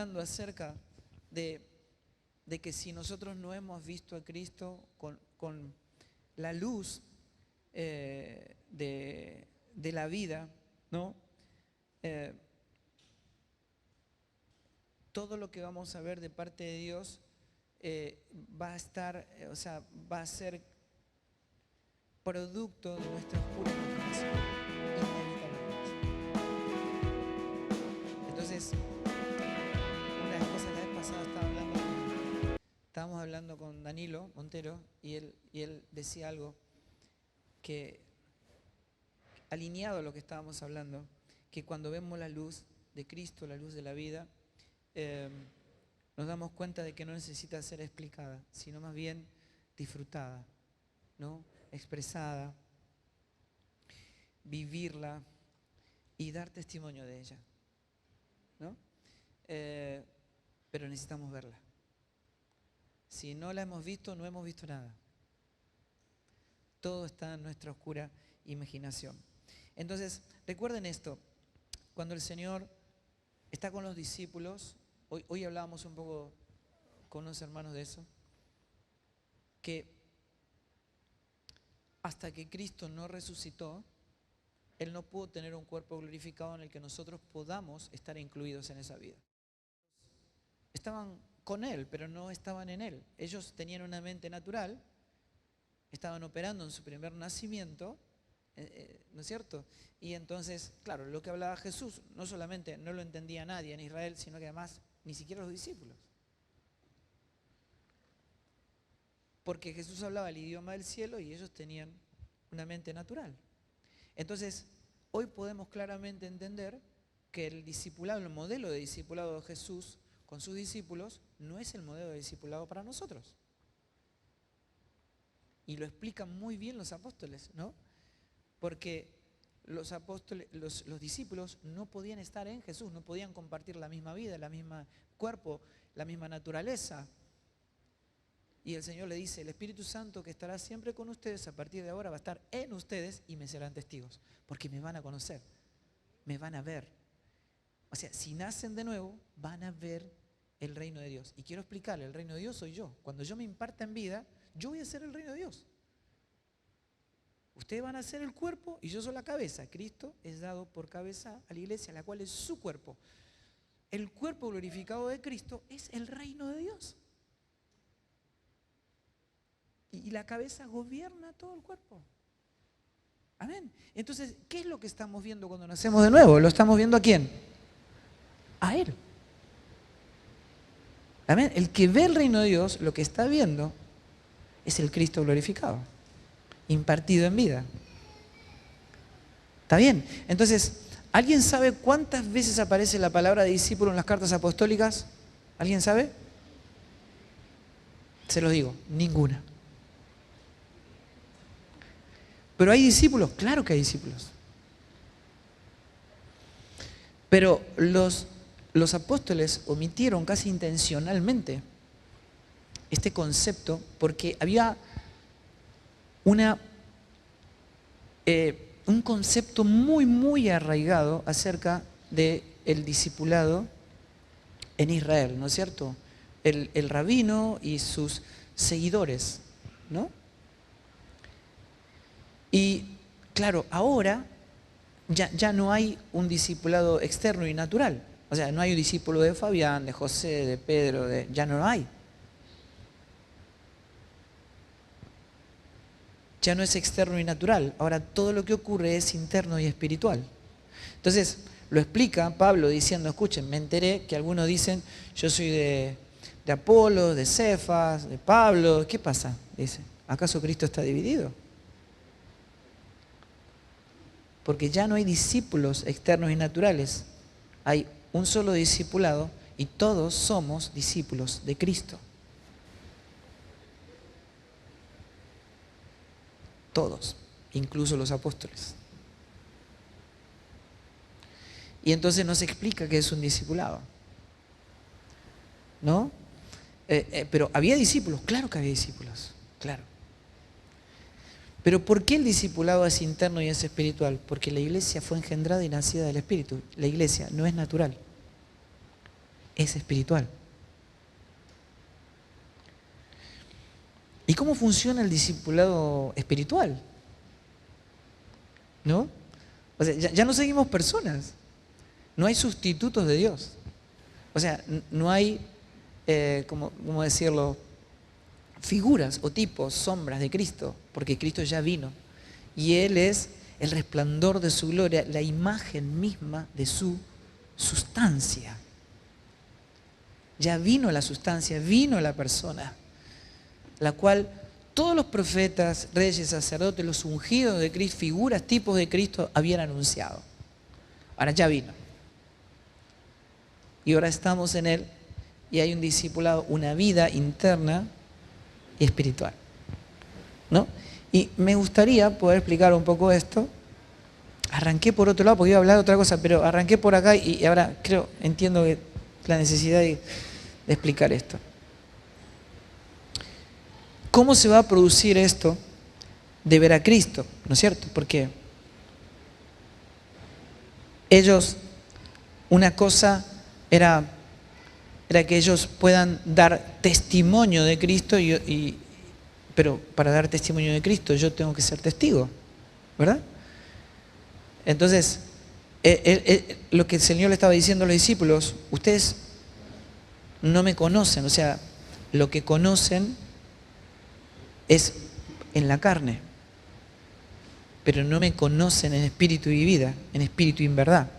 hablando acerca de que si nosotros no hemos visto a Cristo con la luz de la vida, ¿no? Todo lo que vamos a ver de parte de Dios va a estar, o sea, va a ser producto de nuestra oscura imaginación, inevitablemente. Entonces, una de las cosas, la vez pasada estábamos hablando con Danilo Montero y él decía algo que, alineado a lo que estábamos hablando, que cuando vemos la luz de Cristo, la luz de la vida, nos damos cuenta de que no necesita ser explicada, sino más bien disfrutada, ¿no? Expresada, vivirla y dar testimonio de ella, ¿no? Pero necesitamos verla. Si no la hemos visto, no hemos visto nada. Todo está en nuestra oscura imaginación. Entonces, recuerden esto, cuando el Señor está con los discípulos, hoy hablábamos un poco con unos hermanos de eso, que hasta que Cristo no resucitó, Él no pudo tener un cuerpo glorificado en el que nosotros podamos estar incluidos en esa vida. Estaban con Él, pero no estaban en Él. Ellos tenían una mente natural, estaban operando en su primer nacimiento, ¿no es cierto? Y entonces, claro, lo que hablaba Jesús, no solamente no lo entendía nadie en Israel, sino que además ni siquiera los discípulos. Porque Jesús hablaba el idioma del cielo y ellos tenían una mente natural. Entonces, hoy podemos claramente entender que el discipulado, el modelo de discipulado de Jesús con sus discípulos, no es el modelo de discipulado para nosotros. Y lo explican muy bien los apóstoles, ¿no? Porque los apóstoles, los discípulos no podían estar en Jesús, no podían compartir la misma vida, la misma cuerpo, la misma naturaleza. Y el Señor le dice, el Espíritu Santo que estará siempre con ustedes, a partir de ahora va a estar en ustedes y me serán testigos, porque me van a conocer, me van a ver. O sea, si nacen de nuevo, van a ver el reino de Dios. Y quiero explicarle, el reino de Dios soy yo. Cuando yo me imparta en vida, yo voy a ser el reino de Dios. Ustedes van a ser el cuerpo y yo soy la cabeza. Cristo es dado por cabeza a la iglesia, la cual es su cuerpo. El cuerpo glorificado de Cristo es el reino de Dios. Y la cabeza gobierna todo el cuerpo. Amén. Entonces, ¿qué es lo que estamos viendo cuando nacemos de nuevo? ¿Lo estamos viendo a quién? A Él. Amén. El que ve el reino de Dios, lo que está viendo es el Cristo glorificado, impartido en vida. ¿Está bien? Entonces, ¿alguien sabe cuántas veces aparece la palabra discípulo en las cartas apostólicas? ¿Alguien sabe? Se los digo, ninguna. ¿Pero hay discípulos? Claro que hay discípulos. Pero los apóstoles omitieron casi intencionalmente este concepto porque había un concepto muy, muy arraigado acerca del discipulado en Israel, ¿no es cierto? El rabino y sus seguidores, ¿no? Y claro, ahora ya no hay un discipulado externo y natural. O sea, no hay un discípulo de Fabián, de José, de Pedro, ya no lo hay. Ya no es externo y natural. Ahora todo lo que ocurre es interno y espiritual. Entonces, lo explica Pablo diciendo, escuchen, me enteré que algunos dicen, yo soy de Apolo, de Cefas, de Pablo. ¿Qué pasa? Dice, ¿acaso Cristo está dividido? Porque ya no hay discípulos externos y naturales. Hay un solo discipulado y todos somos discípulos de Cristo. Todos, incluso los apóstoles. Y entonces nos explica qué es un discipulado, ¿no? Pero ¿había discípulos? Claro que había discípulos, claro. Pero ¿por qué el discipulado es interno y es espiritual? Porque la iglesia fue engendrada y nacida del Espíritu. La iglesia no es natural. es espiritual. ¿Y cómo funciona el discipulado espiritual? ¿No? O sea, ya no seguimos personas. No hay sustitutos de Dios. O sea, no hay, ¿cómo decirlo? Figuras o tipos, sombras de Cristo, porque Cristo ya vino. Y Él es el resplandor de su gloria, la imagen misma de su sustancia. Ya vino la sustancia, vino la persona, la cual todos los profetas, reyes, sacerdotes, los ungidos de Cristo, figuras, tipos de Cristo, habían anunciado. Ahora ya vino. Y ahora estamos en Él y hay un discipulado, una vida interna y espiritual, ¿no? Y me gustaría poder explicar un poco esto. Arranqué por otro lado porque iba a hablar de otra cosa, pero arranqué por acá y ahora entiendo que la necesidad de explicar esto. ¿Cómo se va a producir esto de ver a Cristo? ¿No es cierto? Porque ellos, una cosa era que ellos puedan dar testimonio de Cristo, pero para dar testimonio de Cristo yo tengo que ser testigo, ¿verdad? Entonces, lo que el Señor le estaba diciendo a los discípulos, ustedes no me conocen, o sea, lo que conocen es en la carne, pero no me conocen en espíritu y vida, en espíritu y en verdad,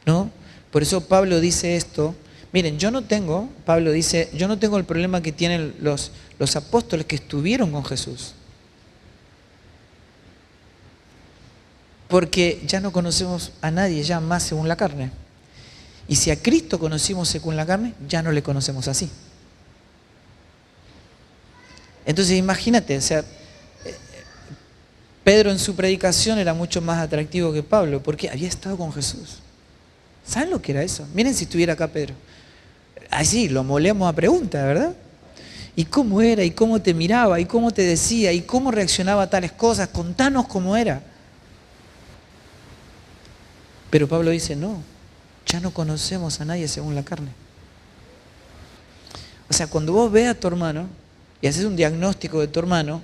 ¿no? Por eso Pablo dice esto. Miren, Pablo dice, yo no tengo el problema que tienen los apóstoles que estuvieron con Jesús. Porque ya no conocemos a nadie ya más según la carne. Y si a Cristo conocimos según la carne, ya no le conocemos así. Entonces imagínate, o sea, Pedro en su predicación era mucho más atractivo que Pablo, porque había estado con Jesús. ¿Saben lo que era eso? Miren si estuviera acá Pedro. Así, lo molemos a preguntas, ¿verdad? ¿Y cómo era? ¿Y cómo te miraba? ¿Y cómo te decía? ¿Y cómo reaccionaba a tales cosas? Contanos cómo era. Pero Pablo dice, no, ya no conocemos a nadie según la carne. O sea, cuando vos ves a tu hermano y haces un diagnóstico de tu hermano,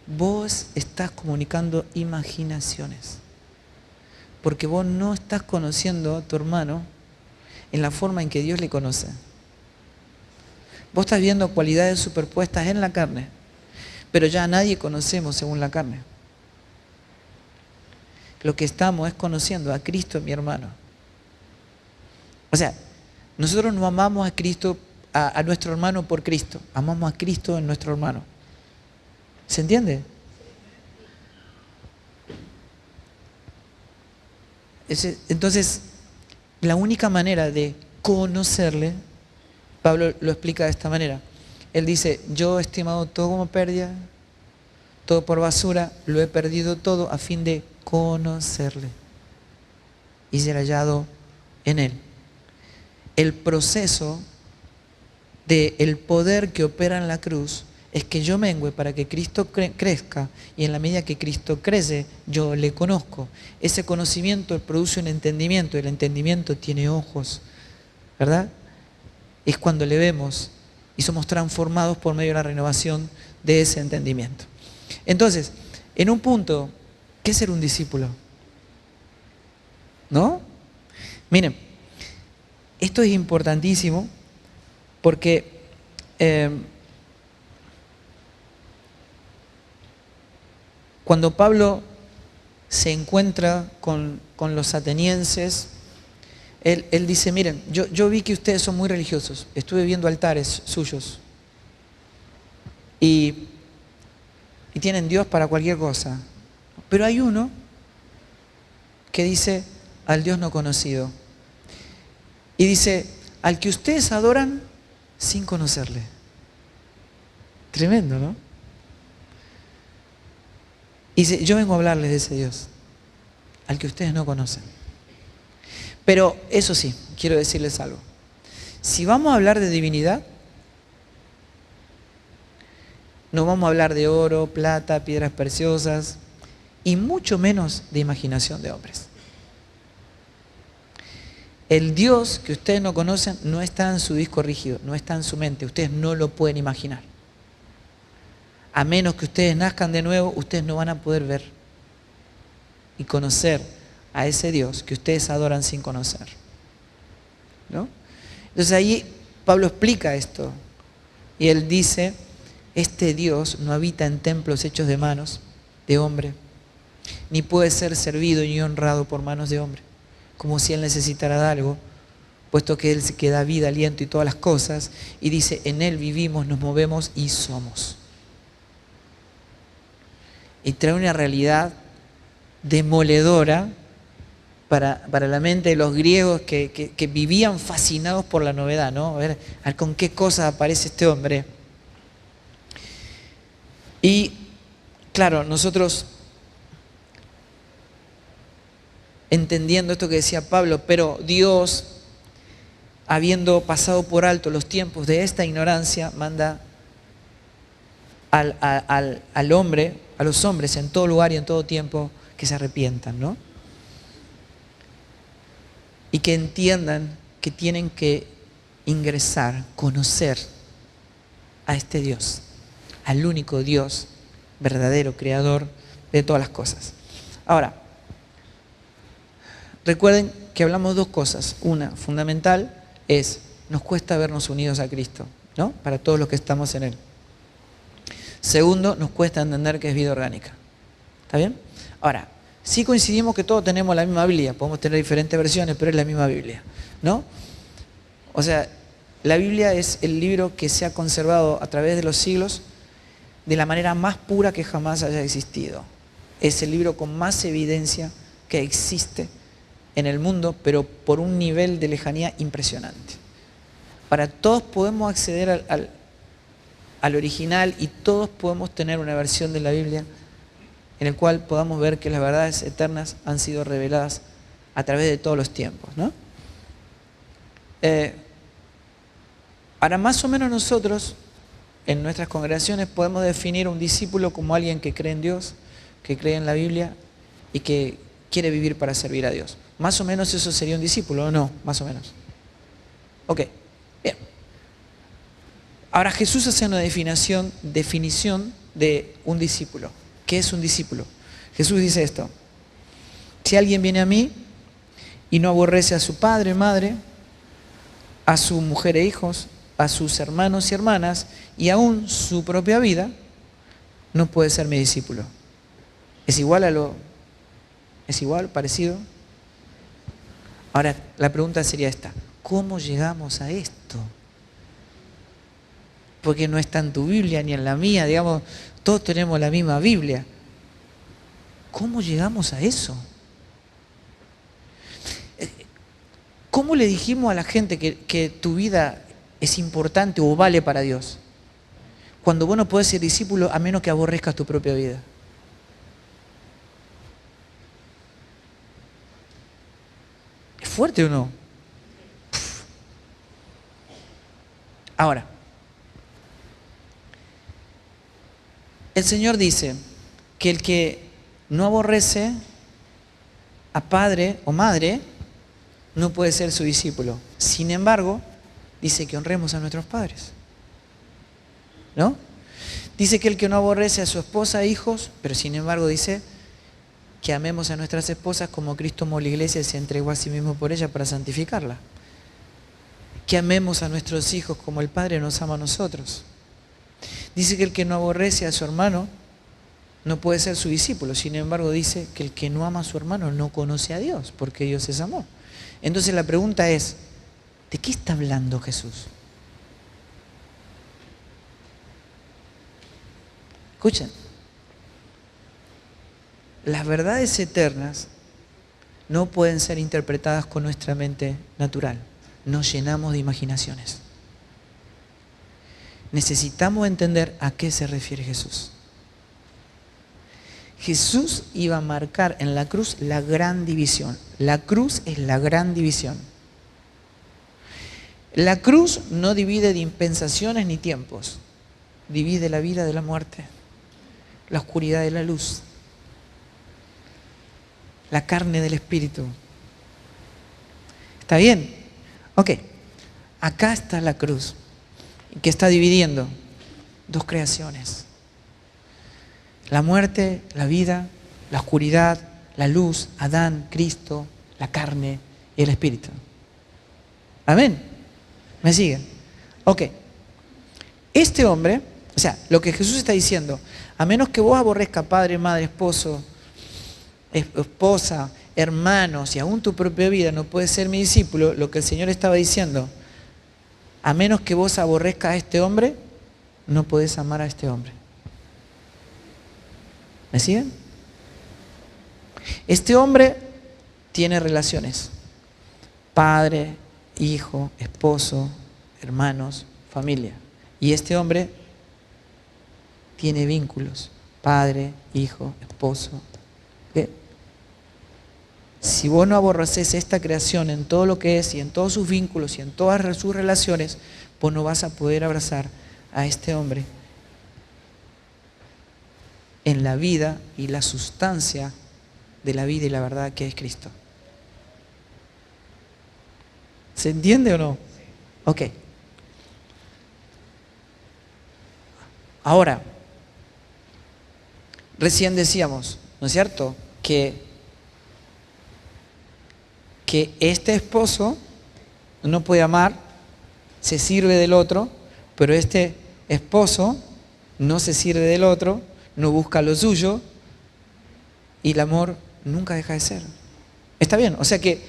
vos estás comunicando imaginaciones. Porque vos no estás conociendo a tu hermano en la forma en que Dios le conoce. Vos estás viendo cualidades superpuestas en la carne, pero ya a nadie conocemos según la carne. Lo que estamos es conociendo a Cristo, mi hermano. O sea, nosotros no amamos a Cristo, a nuestro hermano por Cristo. Amamos a Cristo en nuestro hermano. ¿Se entiende? Entonces, la única manera de conocerle, Pablo lo explica de esta manera. Él dice, yo he estimado todo como pérdida, todo por basura, lo he perdido todo a fin de conocerle y ser hallado en Él. El proceso del poder que opera en la cruz es que yo mengüe para que Cristo crezca, y en la medida que Cristo crece, yo le conozco. Ese conocimiento produce un entendimiento, y el entendimiento tiene ojos, ¿verdad? Es cuando le vemos y somos transformados por medio de la renovación de ese entendimiento. Entonces, en un punto, ¿qué es ser un discípulo? ¿No? Miren, esto es importantísimo porque cuando Pablo se encuentra con los atenienses, él dice, miren, yo vi que ustedes son muy religiosos, estuve viendo altares suyos y tienen Dios para cualquier cosa, pero hay uno que dice al Dios no conocido y dice, al que ustedes adoran sin conocerle. Tremendo, ¿no? Y dice, yo vengo a hablarles de ese Dios, al que ustedes no conocen. Pero eso sí, quiero decirles algo. Si vamos a hablar de divinidad, no vamos a hablar de oro, plata, piedras preciosas, y mucho menos de imaginación de hombres. El Dios que ustedes no conocen no está en su disco rígido, no está en su mente, ustedes no lo pueden imaginar. A menos que ustedes nazcan de nuevo, ustedes no van a poder ver y conocer a ese Dios que ustedes adoran sin conocer, ¿no? Entonces ahí Pablo explica esto y él dice, este Dios no habita en templos hechos de manos de hombre, ni puede ser servido ni honrado por manos de hombre, como si él necesitara de algo, puesto que él es el que da vida, aliento y todas las cosas, y dice, en él vivimos, nos movemos y somos. Y trae una realidad demoledora para la mente de los griegos que vivían fascinados por la novedad, ¿no? A ver con qué cosa aparece este hombre. Y claro, nosotros entendiendo esto que decía Pablo, pero Dios, habiendo pasado por alto los tiempos de esta ignorancia, manda al hombre, a los hombres en todo lugar y en todo tiempo que se arrepientan, ¿no? Y que entiendan que tienen que ingresar, conocer a este Dios, al único Dios verdadero, creador de todas las cosas. Ahora, recuerden que hablamos dos cosas. Una, fundamental, es, nos cuesta vernos unidos a Cristo, ¿no? Para todos los que estamos en Él. Segundo, nos cuesta entender que es vida orgánica. ¿Está bien? Ahora, sí coincidimos que todos tenemos la misma Biblia, podemos tener diferentes versiones, pero es la misma Biblia, ¿no? O sea, la Biblia es el libro que se ha conservado a través de los siglos de la manera más pura que jamás haya existido. Es el libro con más evidencia que existe en el mundo, pero por un nivel de lejanía impresionante. Para todos podemos acceder al original y todos podemos tener una versión de la Biblia en el cual podamos ver que las verdades eternas han sido reveladas a través de todos los tiempos, ¿no? Ahora, más o menos nosotros, en nuestras congregaciones, podemos definir a un discípulo como alguien que cree en Dios, que cree en la Biblia y que quiere vivir para servir a Dios. Más o menos eso sería un discípulo, ¿o no? Más o menos. Ok, bien. Ahora Jesús hace una definición de un discípulo. ¿Qué es un discípulo? Jesús dice esto: si alguien viene a mí y no aborrece a su padre, madre, a su mujer e hijos, a sus hermanos y hermanas y aún su propia vida, no puede ser mi discípulo. ¿Es igual, parecido? Ahora, la pregunta sería esta: ¿cómo llegamos a esto? Porque no está en tu Biblia ni en la mía, digamos, todos tenemos la misma Biblia. ¿Cómo llegamos a eso? ¿Cómo le dijimos a la gente que tu vida es importante o vale para Dios? Cuando vos no podés ser discípulo a menos que aborrezcas tu propia vida. ¿Es fuerte o no? Ahora, el Señor dice que el que no aborrece a padre o madre no puede ser su discípulo. Sin embargo, dice que honremos a nuestros padres, ¿no? Dice que el que no aborrece a su esposa e hijos, pero sin embargo dice que amemos a nuestras esposas como Cristo amó a la iglesia y se entregó a sí mismo por ella para santificarla. Que amemos a nuestros hijos como el Padre nos ama a nosotros. Dice que el que no aborrece a su hermano no puede ser su discípulo. Sin embargo, dice que el que no ama a su hermano no conoce a Dios, porque Dios es amor. Entonces la pregunta es, ¿de qué está hablando Jesús? Escuchen, las verdades eternas no pueden ser interpretadas con nuestra mente natural. Nos llenamos de imaginaciones. Necesitamos entender a qué se refiere Jesús. Jesús iba a marcar en la cruz la gran división. La cruz es la gran división. La cruz no divide dispensaciones ni tiempos. Divide la vida de la muerte, la oscuridad de la luz, la carne del espíritu. ¿Está bien? Ok. Acá está la cruz, que está dividiendo dos creaciones. La muerte, la vida, la oscuridad, la luz, Adán, Cristo, la carne y el Espíritu. Amén. ¿Me siguen? Ok. Este hombre, o sea, lo que Jesús está diciendo, a menos que vos aborrezcas padre, madre, esposo, esposa, hermanos y aún tu propia vida, no puedes ser mi discípulo. Lo que el Señor estaba diciendo, a menos que vos aborrezcas a este hombre, no podés amar a este hombre. ¿Me siguen? Este hombre tiene relaciones. Padre, hijo, esposo, hermanos, familia. Y este hombre tiene vínculos. Padre, hijo, esposo. ¿Qué? Si vos no aborreces esta creación en todo lo que es y en todos sus vínculos y en todas sus relaciones, vos no vas a poder abrazar a este hombre en la vida y la sustancia de la vida y la verdad que es Cristo. ¿Se entiende o no? Ok. Ahora, recién decíamos, ¿no es cierto?, que este esposo no puede amar, se sirve del otro, pero este esposo no se sirve del otro, no busca lo suyo y el amor nunca deja de ser. ¿Está bien? O sea que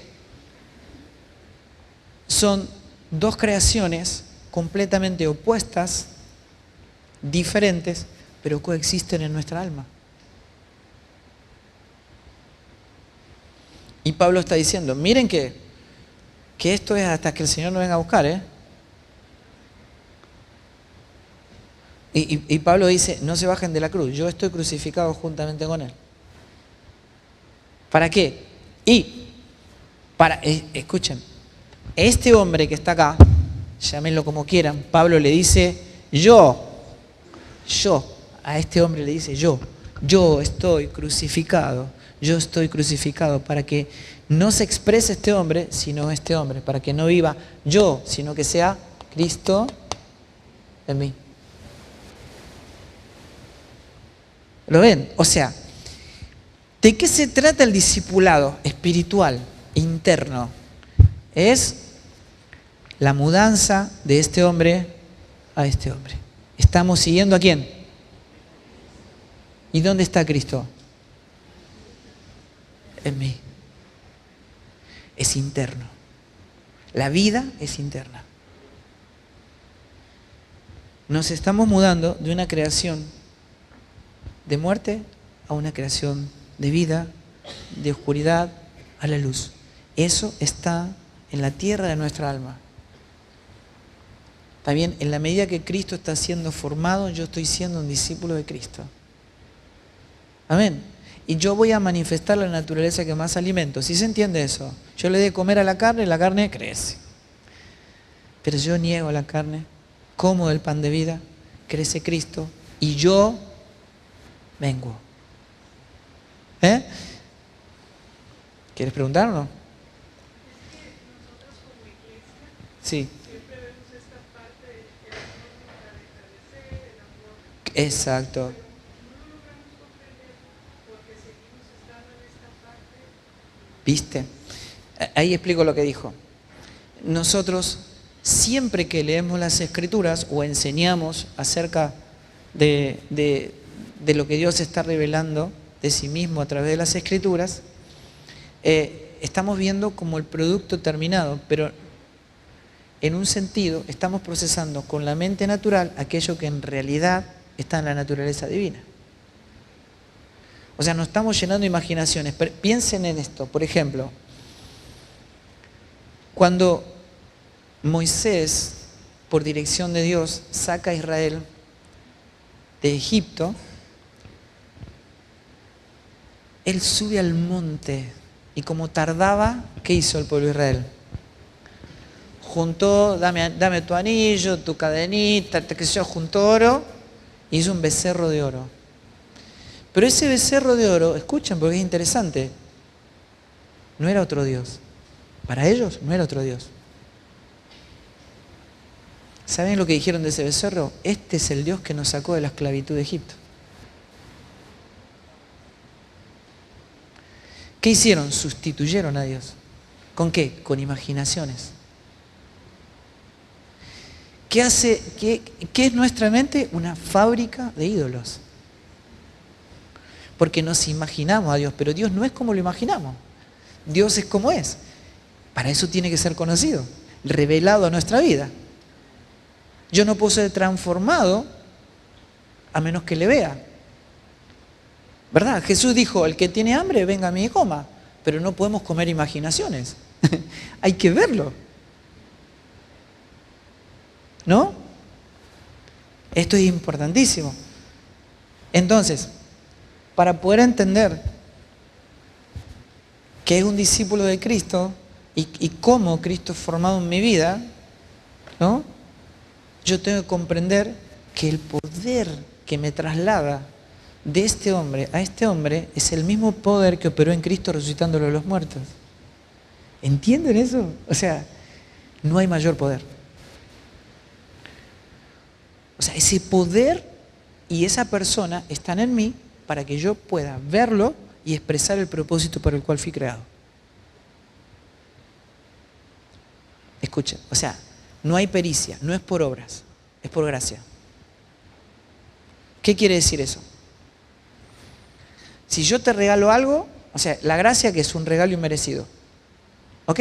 son dos creaciones completamente opuestas, diferentes, pero coexisten en nuestra alma. Y Pablo está diciendo, miren que esto es hasta que el Señor nos venga a buscar, ¿eh? Y Pablo dice, no se bajen de la cruz, yo estoy crucificado juntamente con Él. ¿Para qué? Escuchen, este hombre que está acá, llámenlo como quieran, Pablo le dice, a este hombre le dice yo estoy crucificado para que no se exprese este hombre, sino este hombre, para que no viva yo, sino que sea Cristo en mí. ¿Lo ven? O sea, ¿de qué se trata el discipulado espiritual, interno? Es la mudanza de este hombre a este hombre. ¿Estamos siguiendo a quién? ¿Y dónde está Cristo? En mí. Es interno. La vida es interna. Nos estamos mudando de una creación de muerte a una creación de vida, de oscuridad a la luz. Eso está en la tierra de nuestra alma. También en la medida que Cristo está siendo formado, yo estoy siendo un discípulo de Cristo. Amén. Y yo voy a manifestar la naturaleza que más alimento. ¿Sí se entiende eso? Yo le doy de comer a la carne y la carne crece. Pero yo niego a la carne, como del pan de vida, crece Cristo y yo vengo. ¿Quieres preguntar o no? Sí. Exacto. ¿Viste? Ahí explico lo que dijo. Nosotros, siempre que leemos las Escrituras o enseñamos acerca de lo que Dios está revelando de sí mismo a través de las Escrituras, estamos viendo como el producto terminado, pero en un sentido estamos procesando con la mente natural aquello que en realidad está en la naturaleza divina. O sea, no estamos llenando imaginaciones. Pero piensen en esto, por ejemplo, cuando Moisés, por dirección de Dios, saca a Israel de Egipto, él sube al monte y como tardaba, ¿qué hizo el pueblo de Israel? Juntó, dame tu anillo, tu cadenita, qué sé yo, juntó oro, y hizo un becerro de oro. Pero ese becerro de oro, escuchen porque es interesante, no era otro Dios. Para ellos no era otro Dios. ¿Saben lo que dijeron de ese becerro? Este es el Dios que nos sacó de la esclavitud de Egipto. ¿Qué hicieron? Sustituyeron a Dios. ¿Con qué? Con imaginaciones. ¿Qué es nuestra mente? Una fábrica de ídolos. Porque nos imaginamos a Dios, pero Dios no es como lo imaginamos. Dios es como es. Para eso tiene que ser conocido, revelado a nuestra vida. Yo no puedo ser transformado a menos que le vea. ¿Verdad? Jesús dijo, el que tiene hambre, venga a mí y coma. Pero no podemos comer imaginaciones. Hay que verlo. ¿No? Esto es importantísimo. Entonces, para poder entender qué es un discípulo de Cristo y cómo Cristo es formado en mi vida, ¿no? Yo tengo que comprender que el poder que me traslada de este hombre a este hombre es el mismo poder que operó en Cristo resucitándolo de los muertos. ¿Entienden eso? O sea, no hay mayor poder. O sea, ese poder y esa persona están en mí para que yo pueda verlo y expresar el propósito para el cual fui creado. Escuchen, o sea, no hay pericia, no es por obras, es por gracia. ¿Qué quiere decir eso? Si yo te regalo algo, o sea, la gracia que es un regalo inmerecido, ¿ok?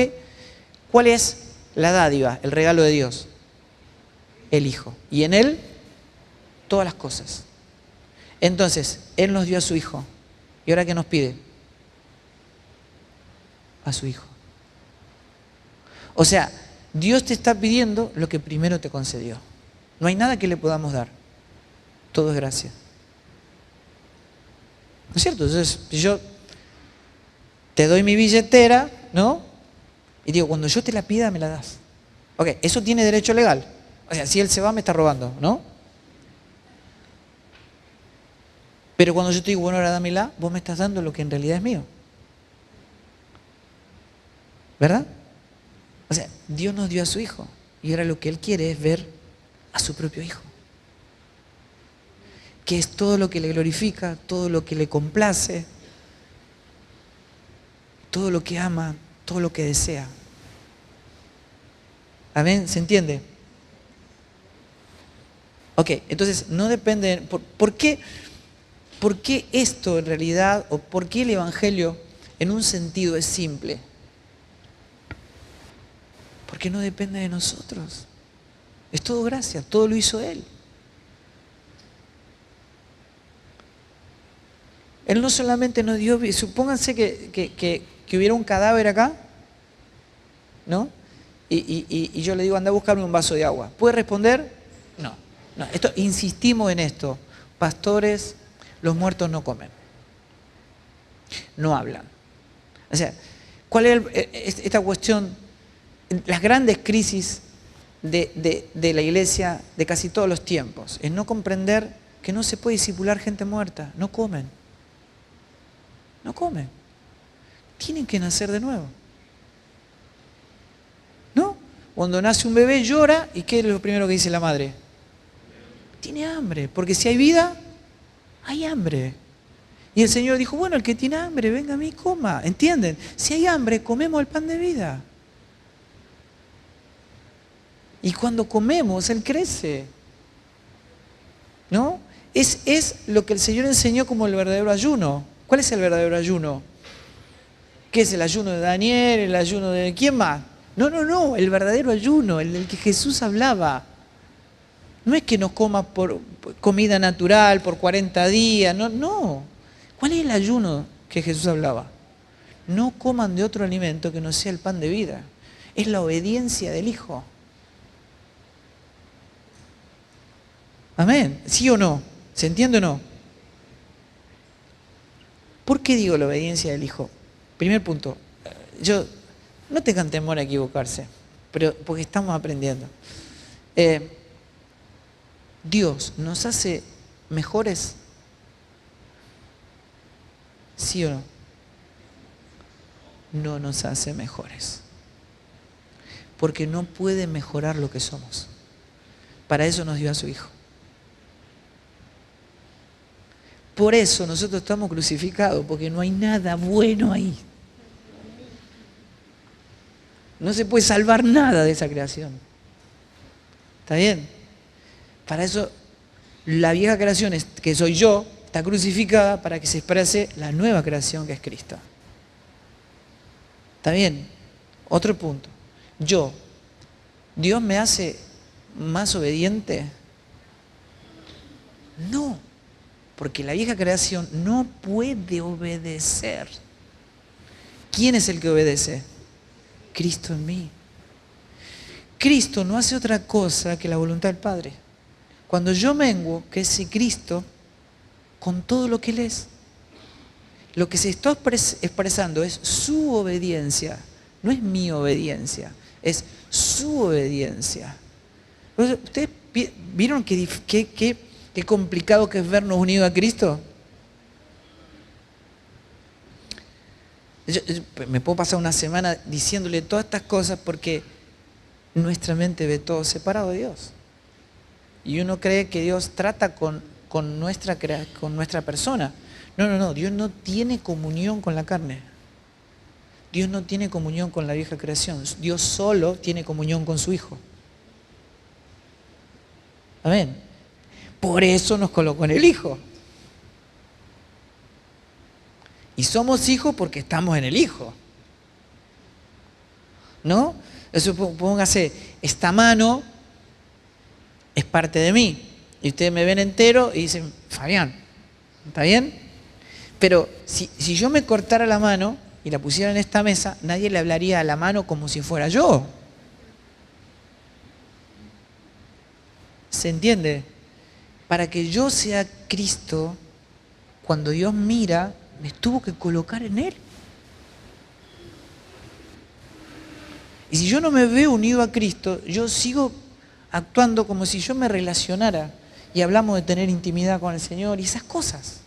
¿Cuál es la dádiva, el regalo de Dios? El Hijo. Y en Él, todas las cosas. Entonces, Él nos dio a su Hijo. ¿Y ahora qué nos pide? A su Hijo. O sea, Dios te está pidiendo lo que primero te concedió. No hay nada que le podamos dar. Todo es gracia. ¿No es cierto? Entonces, si yo te doy mi billetera, ¿no? Y digo, cuando yo te la pida, me la das. Ok, eso tiene derecho legal. O sea, si él se va, me está robando, ¿no? Pero cuando yo te digo, bueno, ahora dámela, vos me estás dando lo que en realidad es mío. ¿Verdad? O sea, Dios nos dio a su Hijo. Y ahora lo que Él quiere es ver a su propio Hijo. Que es todo lo que le glorifica, todo lo que le complace, todo lo que ama, todo lo que desea. ¿Amén? ¿Se entiende? Ok, entonces no depende... ¿Por qué esto en realidad, o por qué el Evangelio en un sentido es simple? Porque no depende de nosotros. Es todo gracia, todo lo hizo Él. Él no solamente nos dio... Supónganse que hubiera un cadáver acá, ¿no? Y yo le digo, anda a buscarme un vaso de agua. ¿Puede responder? No. Insistimos en esto. Pastores, los muertos no comen. No hablan. O sea, ¿cuál es esta cuestión? Las grandes crisis de la iglesia de casi todos los tiempos es no comprender que no se puede discipular gente muerta. No comen. No comen. Tienen que nacer de nuevo. ¿No? Cuando nace un bebé llora, ¿y qué es lo primero que dice la madre? Tiene hambre, porque si hay vida, hay hambre. Y el Señor dijo, bueno, el que tiene hambre, venga a mí y coma. ¿Entienden? Si hay hambre, comemos el pan de vida. Y cuando comemos, Él crece. ¿No? Es lo que el Señor enseñó como el verdadero ayuno. ¿Cuál es el verdadero ayuno? ¿Qué es el ayuno de Daniel? ¿El ayuno de quién más? No, el verdadero ayuno, el del que Jesús hablaba. No es que nos coma por comida natural por 40 días, no. ¿Cuál es el ayuno que Jesús hablaba? No coman de otro alimento que no sea el pan de vida. Es la obediencia del Hijo. Amén. ¿Sí o no? ¿Se entiende o no? ¿Por qué digo la obediencia del Hijo? Primer punto. No tengan temor a equivocarse, pero porque estamos aprendiendo. Dios nos hace mejores, ¿sí o no? No nos hace mejores. porque no puede mejorar lo que somos. Para eso nos dio a su Hijo. Por eso nosotros estamos crucificados, porque no hay nada bueno ahí. No se puede salvar nada de esa creación. ¿Está bien? Para eso la vieja creación, que soy yo, está crucificada para que se exprese la nueva creación que es Cristo. ¿Está bien? Otro punto. ¿Dios me hace más obediente? No, porque la vieja creación no puede obedecer. ¿Quién es el que obedece? Cristo en mí. Cristo no hace otra cosa que la voluntad del Padre. Cuando yo menguo, que es Cristo, con todo lo que Él es, lo que se está expresando es su obediencia, no es mi obediencia, es su obediencia. ¿Ustedes vieron qué complicado que es vernos unidos a Cristo? Yo me puedo pasar una semana diciéndole todas estas cosas porque nuestra mente ve todo separado de Dios. Y uno cree que Dios trata con nuestra persona. No, Dios no tiene comunión con la carne. Dios no tiene comunión con la vieja creación. Dios solo tiene comunión con su Hijo. Amén. Por eso nos colocó en el Hijo. Y somos hijos porque estamos en el Hijo. ¿No? Eso, póngase, esta mano es parte de mí. Y ustedes me ven entero y dicen, Fabián, ¿está bien? Pero si yo me cortara la mano y la pusiera en esta mesa, nadie le hablaría a la mano como si fuera yo. ¿Se entiende? Para que yo sea Cristo, cuando Dios mira, me tuvo que colocar en Él. Y si yo no me veo unido a Cristo, yo sigo actuando como si yo me relacionara y hablamos de tener intimidad con el Señor y esas cosas.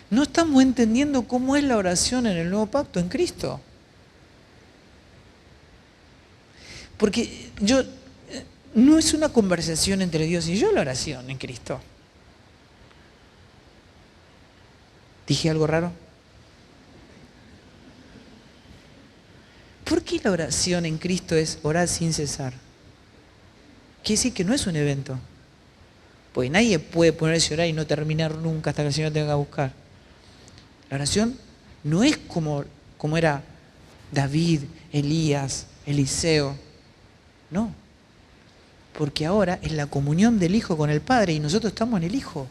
No estamos entendiendo cómo es la oración en el nuevo pacto en Cristo. Porque no es una conversación entre Dios y yo la oración en Cristo. ¿Dije algo raro? ¿Por qué la oración en Cristo es orar sin cesar? Quiere decir que no es un evento. Porque nadie puede ponerse a orar y no terminar nunca hasta que el Señor tenga que buscar. La oración no es como era David, Elías, Eliseo. No. Porque ahora es la comunión del Hijo con el Padre y nosotros estamos en el Hijo.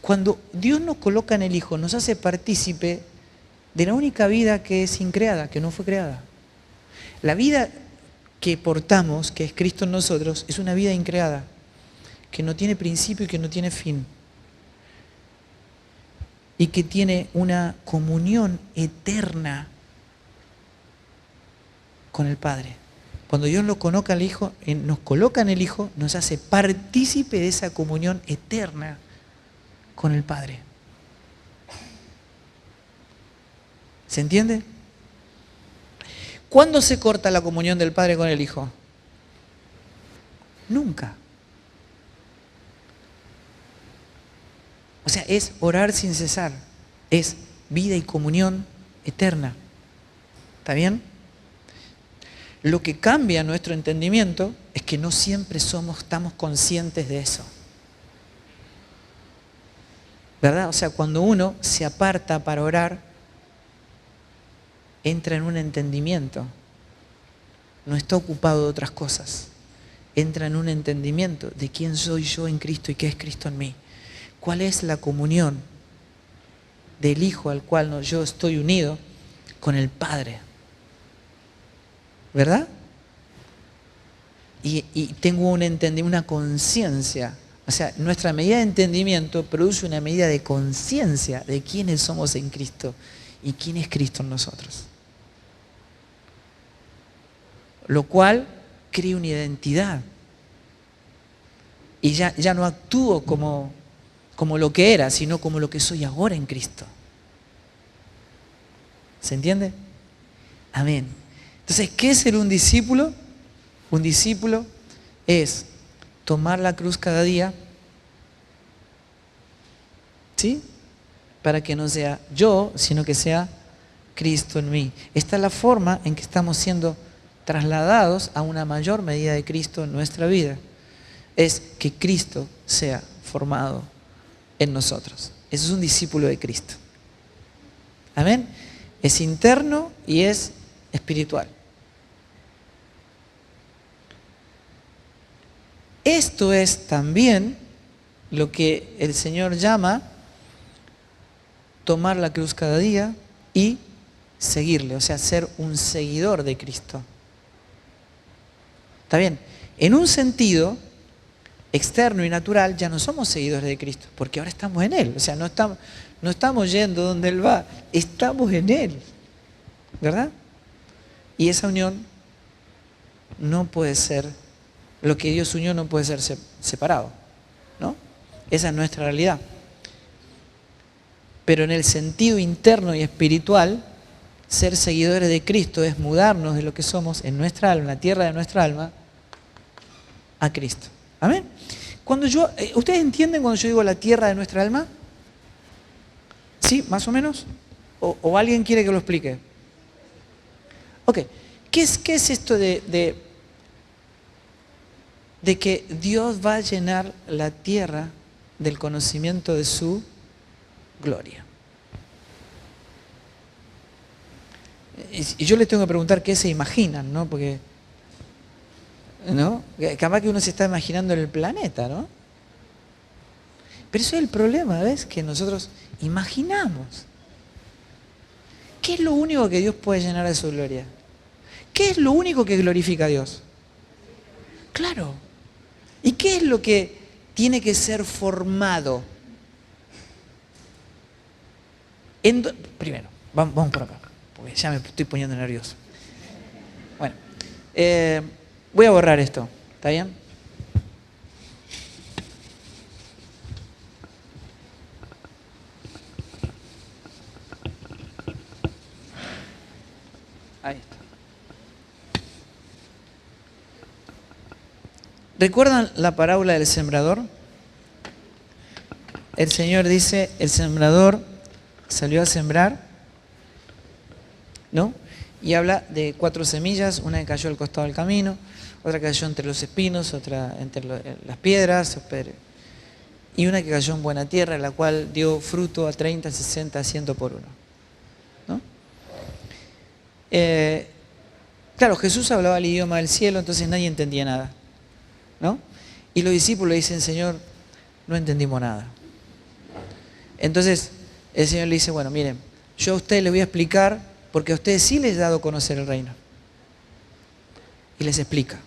Cuando Dios nos coloca en el Hijo, nos hace partícipe de la única vida que es increada, que no fue creada. La vida que portamos, que es Cristo en nosotros, es una vida increada, que no tiene principio y que no tiene fin. Y que tiene una comunión eterna con el Padre. Cuando Dios nos coloca en el Hijo, nos hace partícipe de esa comunión eterna con el Padre. ¿Se entiende? ¿Cuándo se corta la comunión del Padre con el Hijo? Nunca. O sea, es orar sin cesar. Es vida y comunión eterna. ¿Está bien? Lo que cambia nuestro entendimiento es que no siempre estamos conscientes de eso. ¿Verdad? O sea, cuando uno se aparta para orar, entra en un entendimiento. No está ocupado de otras cosas. Entra en un entendimiento de quién soy yo en Cristo y qué es Cristo en mí. ¿Cuál es la comunión del Hijo al cual yo estoy unido con el Padre? ¿Verdad? Y tengo un entendimiento, una conciencia. O sea, nuestra medida de entendimiento produce una medida de conciencia de quiénes somos en Cristo y quién es Cristo en nosotros. Lo cual crea una identidad. Y ya no actúo como lo que era, sino como lo que soy ahora en Cristo. ¿Se entiende? Amén. Entonces, ¿qué es ser un discípulo? Un discípulo es tomar la cruz cada día, ¿sí? Para que no sea yo, sino que sea Cristo en mí. Esta es la forma en que estamos siendo trasladados a una mayor medida de Cristo en nuestra vida. Es que Cristo sea formado en nosotros. Eso es un discípulo de Cristo. Amén. Es interno y es espiritual. Esto es también lo que el Señor llama tomar la cruz cada día y seguirle, o sea, ser un seguidor de Cristo. ¿Está bien? En un sentido externo y natural ya no somos seguidores de Cristo, porque ahora estamos en Él. O sea, no estamos yendo donde Él va, estamos en Él. ¿Verdad? Y esa unión no puede ser, lo que Dios unió no puede ser separado, ¿no? Esa es nuestra realidad. Pero en el sentido interno y espiritual, ser seguidores de Cristo es mudarnos de lo que somos en nuestra alma, en la tierra de nuestra alma, a Cristo. ¿Amén? ¿Ustedes entienden cuando yo digo la tierra de nuestra alma? ¿Sí? ¿Más o menos? ¿O alguien quiere que lo explique? Ok. ¿Qué es esto de que Dios va a llenar la tierra del conocimiento de su gloria? Y yo les tengo que preguntar qué se imaginan, ¿no? Porque, ¿no? Capaz que uno se está imaginando el planeta, ¿no? Pero eso es el problema, ¿ves? Que nosotros imaginamos. ¿Qué es lo único que Dios puede llenar de su gloria? ¿Qué es lo único que glorifica a Dios? Claro. ¿Y qué es lo que tiene que ser formado? Primero, vamos por acá, porque ya me estoy poniendo nervioso. Bueno, voy a borrar esto, ¿está bien? Ahí está. ¿Recuerdan la parábola del sembrador? El Señor dice, el sembrador salió a sembrar, ¿no? Y habla de 4 semillas, una que cayó al costado del camino, otra que cayó entre los espinos, otra entre las piedras, y una que cayó en buena tierra, la cual dio fruto a 30, 60, 100 por uno, ¿no? Claro, Jesús hablaba el idioma del cielo, entonces nadie entendía nada, ¿no? Y los discípulos dicen, Señor, no entendimos nada. Entonces el Señor le dice, bueno, miren, yo a ustedes les voy a explicar, porque a ustedes sí les he dado a conocer el reino. Y les explica.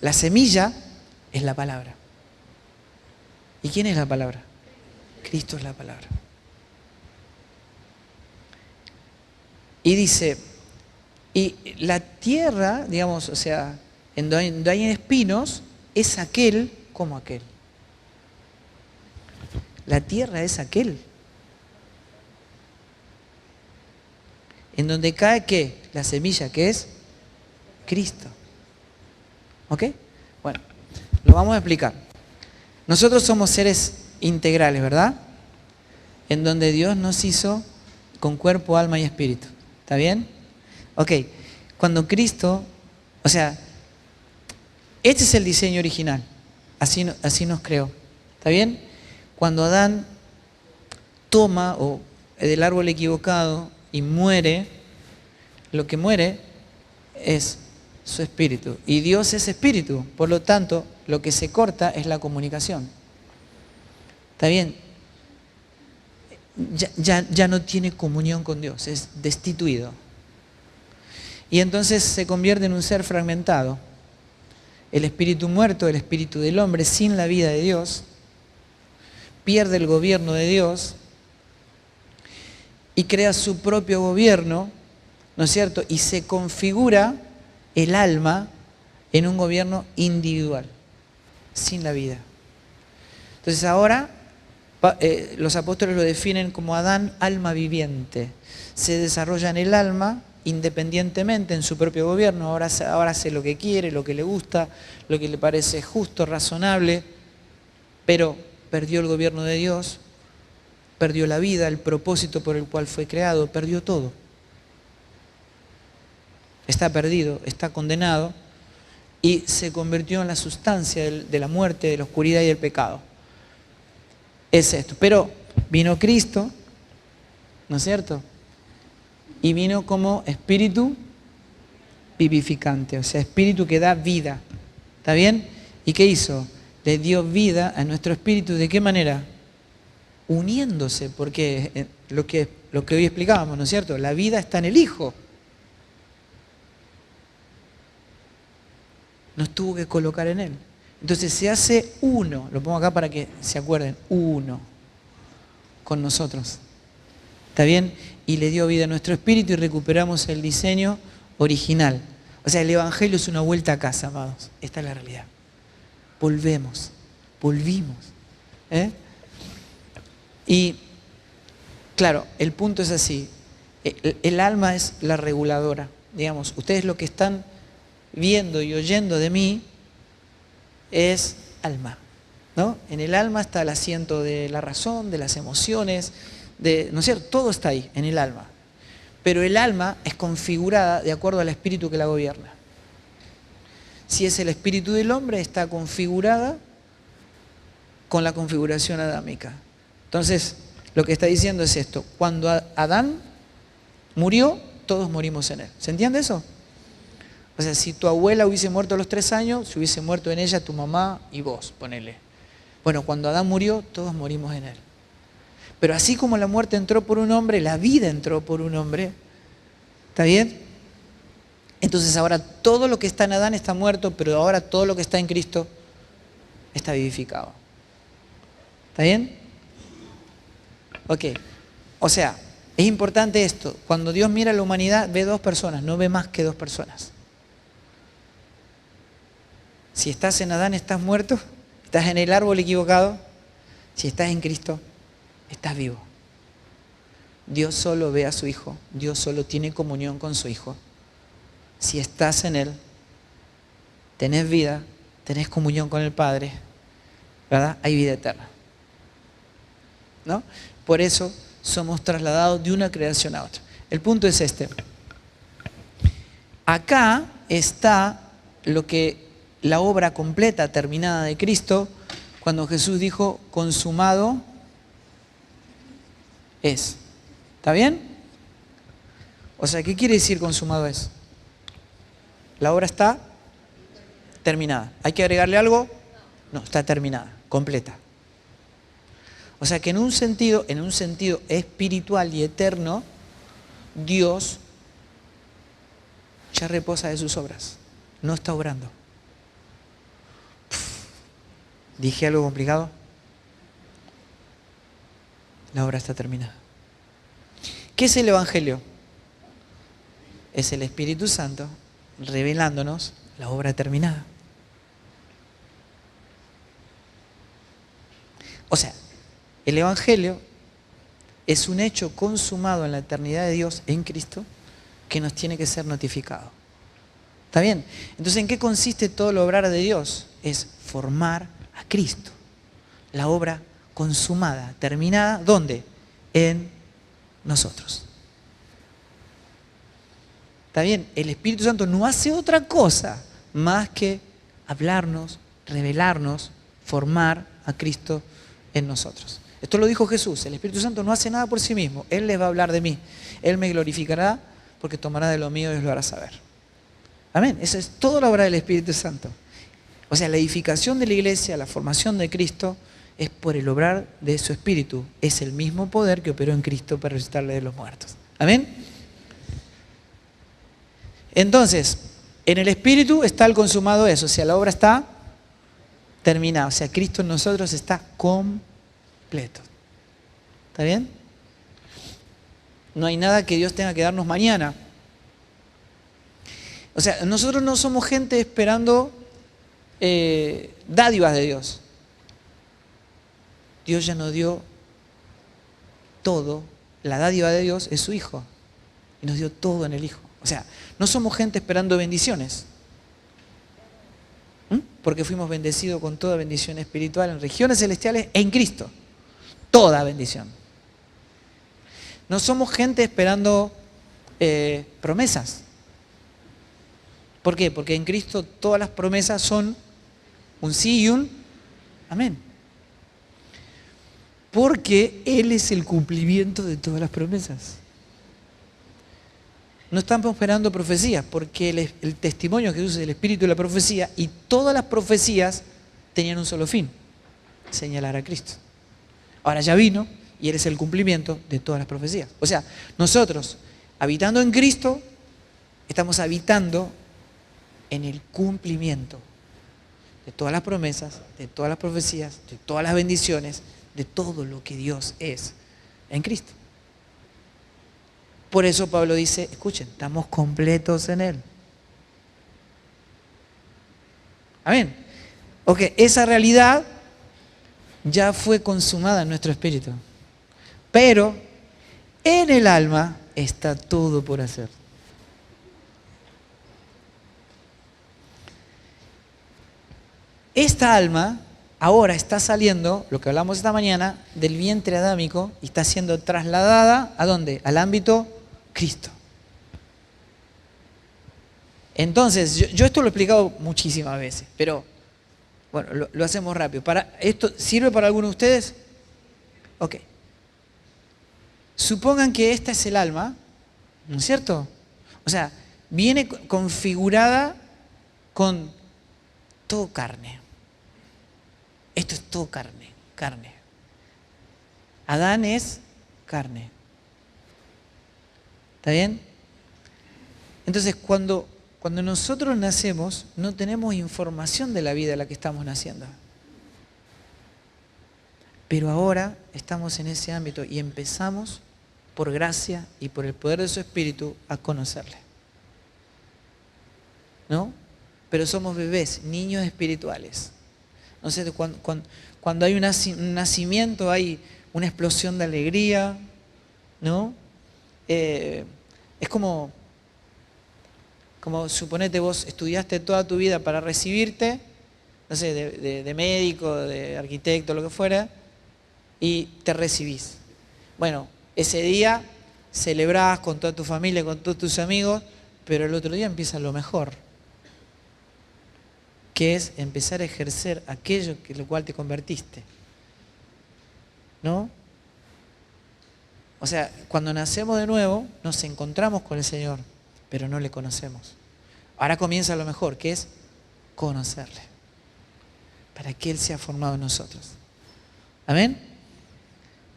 La semilla es la palabra. ¿Y quién es la palabra? Cristo es la palabra. Y dice, y la tierra, digamos, o sea, en donde hay espinos, es aquel como aquel. La tierra es aquel. En donde cae, ¿qué? La semilla, que es Cristo. ¿Ok? Bueno, lo vamos a explicar. Nosotros somos seres integrales, ¿verdad? En donde Dios nos hizo con cuerpo, alma y espíritu. ¿Está bien? Ok. Cuando Cristo, o sea, este es el diseño original. Así nos creó. ¿Está bien? Cuando Adán toma del árbol equivocado y muere, lo que muere es su espíritu. Y Dios es espíritu, por lo tanto, lo que se corta es la comunicación. ¿Está bien? Ya no tiene comunión con Dios, es destituido. Y entonces se convierte en un ser fragmentado. El espíritu muerto, el espíritu del hombre sin la vida de Dios, pierde el gobierno de Dios y crea su propio gobierno, ¿no es cierto? Y se configura el alma en un gobierno individual, sin la vida. Entonces ahora los apóstoles lo definen como Adán, alma viviente. Se desarrolla en el alma independientemente en su propio gobierno, ahora hace lo que quiere, lo que le gusta, lo que le parece justo, razonable, pero perdió el gobierno de Dios, perdió la vida, el propósito por el cual fue creado, perdió todo. Está perdido, está condenado y se convirtió en la sustancia de la muerte, de la oscuridad y del pecado. Es esto. Pero vino Cristo, ¿no es cierto? Y vino como espíritu vivificante, o sea, espíritu que da vida. ¿Está bien? ¿Y qué hizo? Le dio vida a nuestro espíritu. ¿De qué manera? Uniéndose, porque lo que hoy explicábamos, ¿no es cierto? La vida está en el Hijo. Nos tuvo que colocar en Él. Entonces se hace uno, lo pongo acá para que se acuerden, uno con nosotros. ¿Está bien? Y le dio vida a nuestro espíritu y recuperamos el diseño original. O sea, el Evangelio es una vuelta a casa, amados. Esta es la realidad. Volvimos. Y, claro, el punto es así. El alma es la reguladora. Digamos, ustedes lo que están viendo y oyendo de mí es alma, ¿no? En el alma está el asiento de la razón, de las emociones, ¿no es cierto? Todo está ahí, en el alma. Pero el alma es configurada de acuerdo al espíritu que la gobierna. Si es el espíritu del hombre, está configurada con la configuración adámica. Entonces, lo que está diciendo es esto. Cuando Adán murió, todos morimos en él. ¿Se entiende eso? O sea, si tu abuela hubiese muerto a los 3 años, se hubiese muerto en ella tu mamá y vos, ponele. Bueno, cuando Adán murió, todos morimos en él. Pero así como la muerte entró por un hombre, la vida entró por un hombre. ¿Está bien? Entonces ahora todo lo que está en Adán está muerto, pero ahora todo lo que está en Cristo está vivificado. ¿Está bien? Ok. O sea, es importante esto. Cuando Dios mira a la humanidad, ve 2 personas, no ve más que 2 personas. Si estás en Adán, estás muerto. Estás en el árbol equivocado. Si estás en Cristo, estás vivo. Dios solo ve a su Hijo. Dios solo tiene comunión con su Hijo. Si estás en Él, tenés vida, tenés comunión con el Padre, ¿verdad? Hay vida eterna, ¿no? Por eso somos trasladados de una creación a otra. El punto es este. Acá está la obra completa, terminada de Cristo, cuando Jesús dijo, consumado es. ¿Está bien? O sea, ¿qué quiere decir consumado es? La obra está terminada. ¿Hay que agregarle algo? No, está terminada, completa. O sea que en un sentido espiritual y eterno, Dios ya reposa de sus obras. No está obrando. ¿Dije algo complicado? La obra está terminada. ¿Qué es el Evangelio? Es el Espíritu Santo revelándonos la obra terminada. O sea, el Evangelio es un hecho consumado en la eternidad de Dios en Cristo que nos tiene que ser notificado. ¿Está bien? Entonces, ¿en qué consiste todo el obrar de Dios? Es formar a Cristo. La obra consumada, terminada, ¿dónde? En nosotros. ¿Está bien? El Espíritu Santo no hace otra cosa más que hablarnos, revelarnos, formar a Cristo en nosotros. Esto lo dijo Jesús. El Espíritu Santo no hace nada por sí mismo. Él les va a hablar de mí. Él me glorificará porque tomará de lo mío y os lo hará saber. Amén. Esa es toda la obra del Espíritu Santo. O sea, la edificación de la iglesia, la formación de Cristo, es por el obrar de su Espíritu. Es el mismo poder que operó en Cristo para resucitarle de los muertos. Amén. Entonces, en el Espíritu está el consumado eso. O sea, la obra está terminada. O sea, Cristo en nosotros está completo. ¿Está bien? No hay nada que Dios tenga que darnos mañana. O sea, nosotros no somos gente esperando dádivas de Dios. Dios ya nos dio todo. La dádiva de Dios es su Hijo. Y nos dio todo en el Hijo. O sea, no somos gente esperando bendiciones. Porque fuimos bendecidos con toda bendición espiritual en regiones celestiales en Cristo. Toda bendición. No somos gente esperando promesas. ¿Por qué? Porque en Cristo todas las promesas son un sí y un amén. Porque Él es el cumplimiento de todas las promesas. No estamos esperando profecías, porque el testimonio de Jesús es el espíritu de la profecía, y todas las profecías tenían un solo fin: señalar a Cristo. Ahora ya vino y Él es el cumplimiento de todas las profecías. O sea, nosotros, habitando en Cristo, estamos habitando en el cumplimiento de todas las promesas, de todas las profecías, de todas las bendiciones, de todo lo que Dios es en Cristo. Por eso Pablo dice, escuchen, estamos completos en Él. Amén. Ok, esa realidad ya fue consumada en nuestro espíritu. Pero en el alma está todo por hacer. Esta alma ahora está saliendo, lo que hablamos esta mañana, del vientre adámico y está siendo trasladada ¿a dónde? Al ámbito Cristo. Entonces, yo esto lo he explicado muchísimas veces, pero bueno, lo hacemos rápido. ¿Esto sirve para alguno de ustedes? Ok. Supongan que esta es el alma, ¿no es cierto? O sea, viene configurada con todo carne. Esto es todo carne, carne. Adán es carne. ¿Está bien? Entonces, cuando nosotros nacemos, no tenemos información de la vida en la que estamos naciendo. Pero ahora estamos en ese ámbito y empezamos, por gracia y por el poder de su Espíritu, a conocerle. ¿No? Pero somos bebés, niños espirituales. No sé, cuando hay un nacimiento hay una explosión de alegría, ¿no? Es como suponete vos estudiaste toda tu vida para recibirte, no sé, de médico, de arquitecto, lo que fuera, y te recibís. Bueno, ese día celebrás con toda tu familia, con todos tus amigos, pero el otro día empieza lo mejor, que es empezar a ejercer aquello en lo cual te convertiste. ¿No? O sea, cuando nacemos de nuevo, nos encontramos con el Señor, pero no le conocemos. Ahora comienza lo mejor, que es conocerle, para que Él sea formado en nosotros. ¿Amén?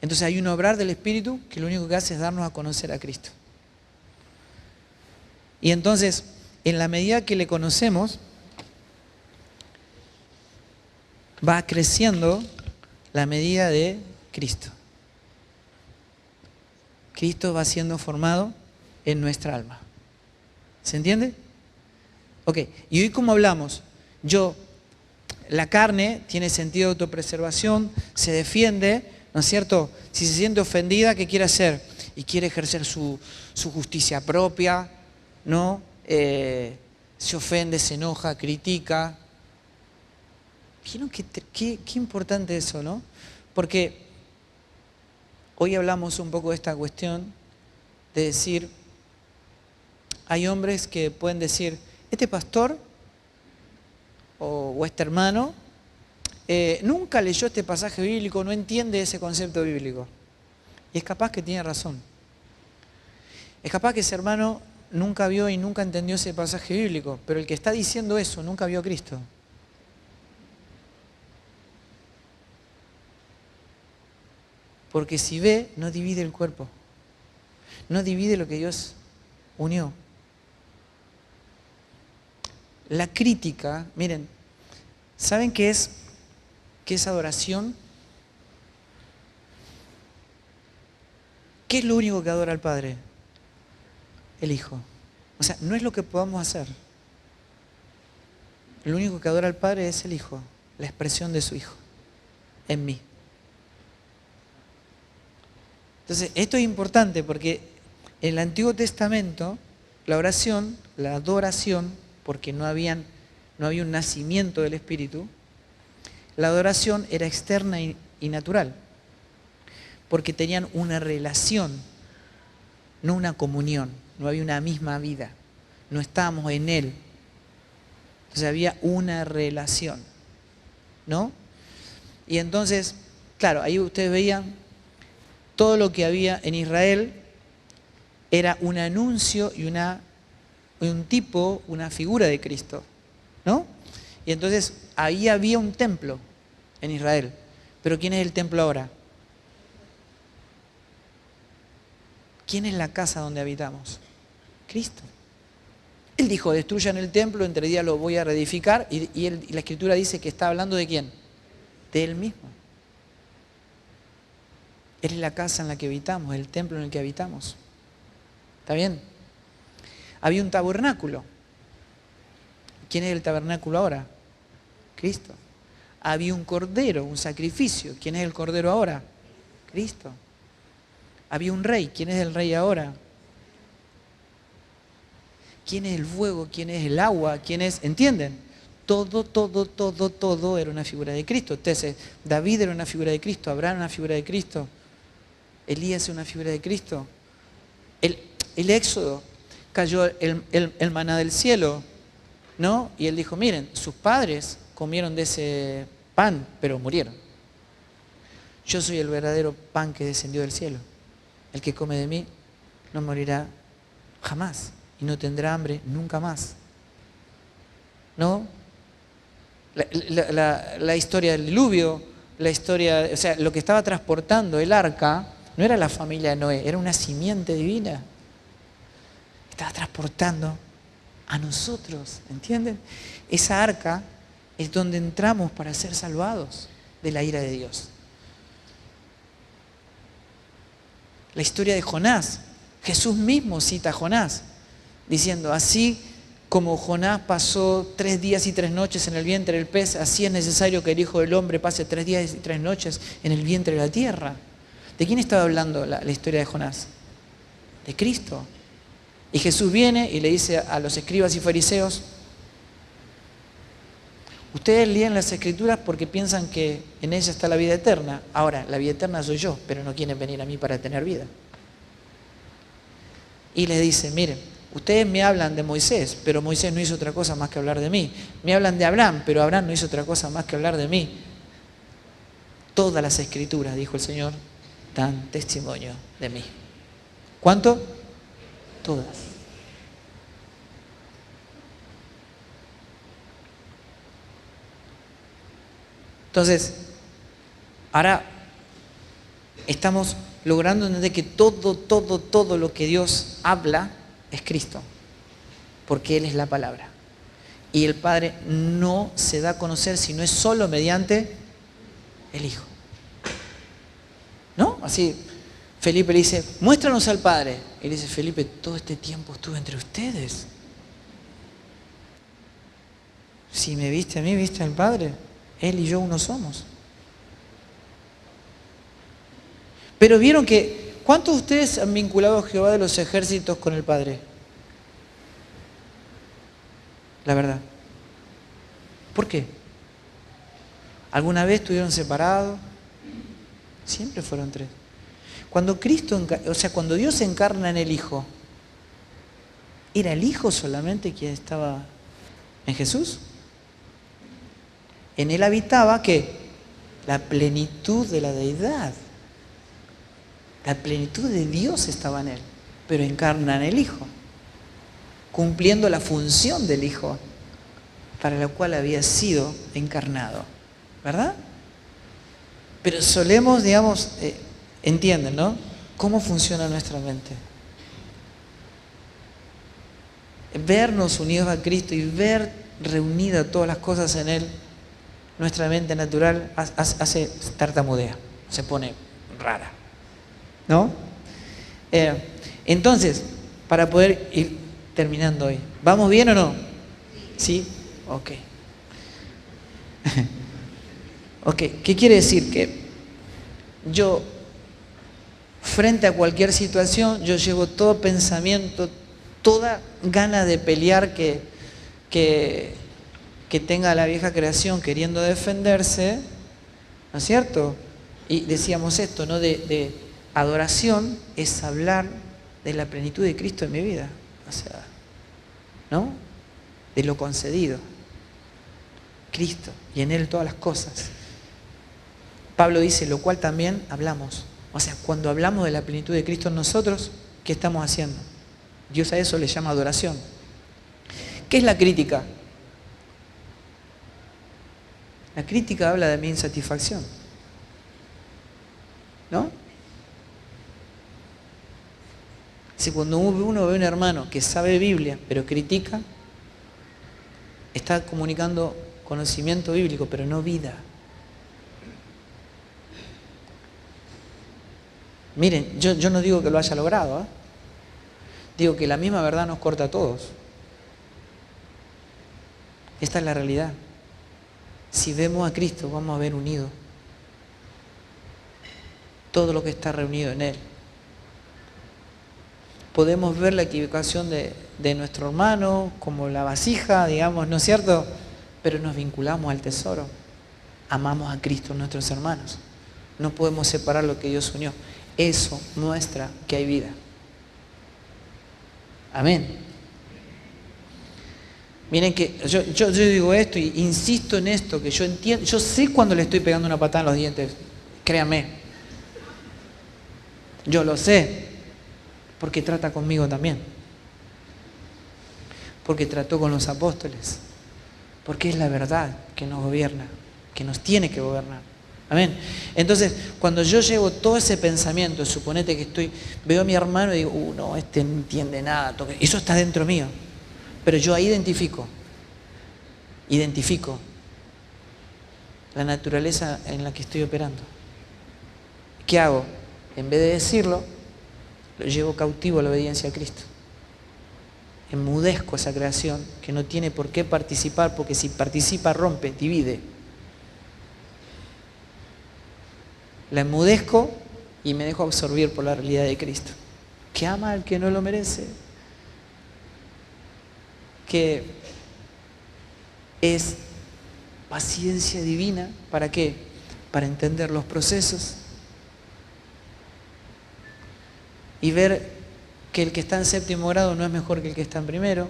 Entonces hay un obrar del Espíritu que lo único que hace es darnos a conocer a Cristo. Y entonces, en la medida que le conocemos, va creciendo la medida de Cristo. Cristo va siendo formado en nuestra alma. ¿Se entiende? Ok, y hoy como hablamos, la carne tiene sentido de autopreservación, se defiende, ¿no es cierto? Si se siente ofendida, ¿qué quiere hacer? Y quiere ejercer su justicia propia, ¿no? Se ofende, se enoja, critica. ¿Vieron qué importante eso, no? Porque hoy hablamos un poco de esta cuestión de decir, hay hombres que pueden decir, este pastor o este hermano nunca leyó este pasaje bíblico, no entiende ese concepto bíblico. Y es capaz que tiene razón. Es capaz que ese hermano nunca vio y nunca entendió ese pasaje bíblico, pero el que está diciendo eso nunca vio a Cristo. Porque si ve, no divide el cuerpo. No divide lo que Dios unió. La crítica, miren, ¿saben qué es adoración? ¿Qué es lo único que adora al Padre? El Hijo. O sea, no es lo que podamos hacer. Lo único que adora al Padre es el Hijo, la expresión de su Hijo en mí. Entonces, esto es importante porque en el Antiguo Testamento la oración, la adoración, porque no había un nacimiento del Espíritu, la adoración era externa y natural, porque tenían una relación, no una comunión, no había una misma vida, no estábamos en Él. Entonces había una relación, ¿no? Y entonces, claro, ahí ustedes veían todo lo que había en Israel era un anuncio y un tipo, una figura de Cristo, ¿no? Y entonces ahí había un templo en Israel. Pero ¿quién es el templo ahora? ¿Quién es la casa donde habitamos? Cristo. Él dijo, destruyan el templo, en 3 días lo voy a reedificar, y la Escritura dice que está hablando ¿de quién? De Él mismo. Él es la casa en la que habitamos, el templo en el que habitamos. ¿Está bien? Había un tabernáculo. ¿Quién es el tabernáculo ahora? Cristo. Había un cordero, un sacrificio. ¿Quién es el cordero ahora? Cristo. Había un rey. ¿Quién es el rey ahora? ¿Quién es el fuego? ¿Quién es el agua? ¿Quién es? ¿Entienden? Todo era una figura de Cristo. Entonces, David era una figura de Cristo, Abraham era una figura de Cristo, Elías era una figura de Cristo. El Éxodo, cayó el maná del cielo, ¿no? Y él dijo, miren, sus padres comieron de ese pan, pero murieron. Yo soy el verdadero pan que descendió del cielo. El que come de mí no morirá jamás y no tendrá hambre nunca más. ¿No? La historia del diluvio, la historia, o sea, lo que estaba transportando el arca no era la familia de Noé, era una simiente divina. Estaba transportando a nosotros, ¿entienden? Esa arca es donde entramos para ser salvados de la ira de Dios. La historia de Jonás, Jesús mismo cita a Jonás, diciendo, así como Jonás pasó 3 días y 3 noches en el vientre del pez, así es necesario que el Hijo del Hombre pase 3 días y 3 noches en el vientre de la tierra. ¿De quién estaba hablando la historia de Jonás? De Cristo. Y Jesús viene y le dice a los escribas y fariseos, ustedes leen las Escrituras porque piensan que en ellas está la vida eterna. Ahora, la vida eterna soy yo, pero no quieren venir a mí para tener vida. Y les dice, miren, ustedes me hablan de Moisés, pero Moisés no hizo otra cosa más que hablar de mí. Me hablan de Abraham, pero Abraham no hizo otra cosa más que hablar de mí. Todas las Escrituras, dijo el Señor, dan testimonio de mí. ¿Cuánto? Todas. Entonces, ahora estamos logrando entender que todo lo que Dios habla es Cristo, porque Él es la palabra. Y el Padre no se da a conocer si no es solo mediante el Hijo. ¿No? Así Felipe le dice, muéstranos al Padre. Y le dice, Felipe, todo este tiempo estuve entre ustedes. Si me viste a mí, viste al Padre. Él y yo uno somos. Pero vieron que, ¿cuántos de ustedes han vinculado a Jehová de los ejércitos con el Padre? La verdad. ¿Por qué? ¿Alguna vez estuvieron separados? Siempre fueron 3. Cuando cuando Dios se encarna en el Hijo, ¿era el Hijo solamente quien estaba en Jesús? En Él habitaba, ¿qué? La plenitud de la deidad. La plenitud de Dios estaba en Él, pero encarna en el Hijo, cumpliendo la función del Hijo para la cual había sido encarnado. ¿Verdad? Pero solemos, digamos, entienden, ¿no? ¿Cómo funciona nuestra mente? Vernos unidos a Cristo y ver reunidas todas las cosas en Él, nuestra mente natural hace tartamudea, se pone rara, ¿no? Entonces, para poder ir terminando hoy, ¿vamos bien o no? ¿Sí? Ok. Ok, ¿qué quiere decir? Que yo, frente a cualquier situación, yo llevo todo pensamiento, toda gana de pelear que tenga la vieja creación queriendo defenderse, ¿no es cierto? Y decíamos esto, ¿no? De adoración es hablar de la plenitud de Cristo en mi vida, o sea, ¿no? De lo concedido, Cristo, y en Él todas las cosas. Pablo dice, lo cual también hablamos. O sea, cuando hablamos de la plenitud de Cristo en nosotros, ¿qué estamos haciendo? Dios a eso le llama adoración. ¿Qué es la crítica? La crítica habla de mi insatisfacción, ¿no? Si cuando uno ve a un hermano que sabe Biblia, pero critica, está comunicando conocimiento bíblico, pero no vida. Miren, yo no digo que lo haya logrado, ¿eh? Digo que la misma verdad nos corta a todos. Esta es la realidad. Si vemos a Cristo, vamos a ver unido todo lo que está reunido en Él. Podemos ver la equivocación de nuestro hermano como la vasija, digamos, ¿no es cierto? Pero nos vinculamos al tesoro. Amamos a Cristo, nuestros hermanos. No podemos separar lo que Dios unió. Eso muestra que hay vida. Amén. Miren que yo digo esto y insisto en esto, que yo entiendo, yo sé cuando le estoy pegando una patada en los dientes, créanme. Yo lo sé, porque trata conmigo también. Porque trató con los apóstoles. Porque es la verdad que nos gobierna, que nos tiene que gobernar. Amén. Entonces, cuando yo llevo todo ese pensamiento, suponete que veo a mi hermano y digo, no, este no entiende nada. Eso está dentro mío. Pero yo ahí identifico la naturaleza en la que estoy operando. ¿Qué hago? En vez de decirlo, lo llevo cautivo a la obediencia a Cristo. Enmudezco esa creación que no tiene por qué participar, porque si participa rompe, divide. La enmudezco y me dejo absorber por la realidad de Cristo, que ama al que no lo merece, que es paciencia divina. ¿Para qué? Para entender los procesos y ver que el que está en séptimo grado no es mejor que el que está en primero,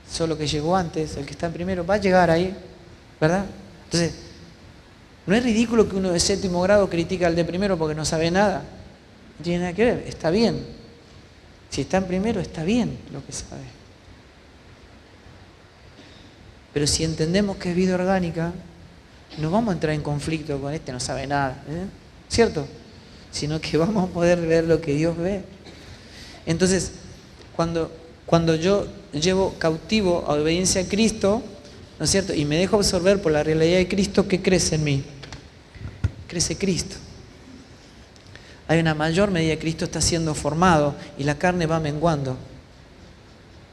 solo que llegó antes. El que está en primero va a llegar ahí, ¿verdad? Entonces, no es ridículo que uno de séptimo grado critica al de primero porque no sabe nada. No tiene nada que ver, está bien. Si está en primero, está bien lo que sabe. Pero si entendemos que es vida orgánica, no vamos a entrar en conflicto con este, no sabe nada, ¿cierto? Sino que vamos a poder ver lo que Dios ve. Entonces, cuando yo llevo cautivo a obediencia a Cristo, ¿no es cierto? Y me dejo absorber por la realidad de Cristo, ¿qué crece en mí? Crece Cristo. Hay una mayor medida que Cristo está siendo formado y la carne va menguando.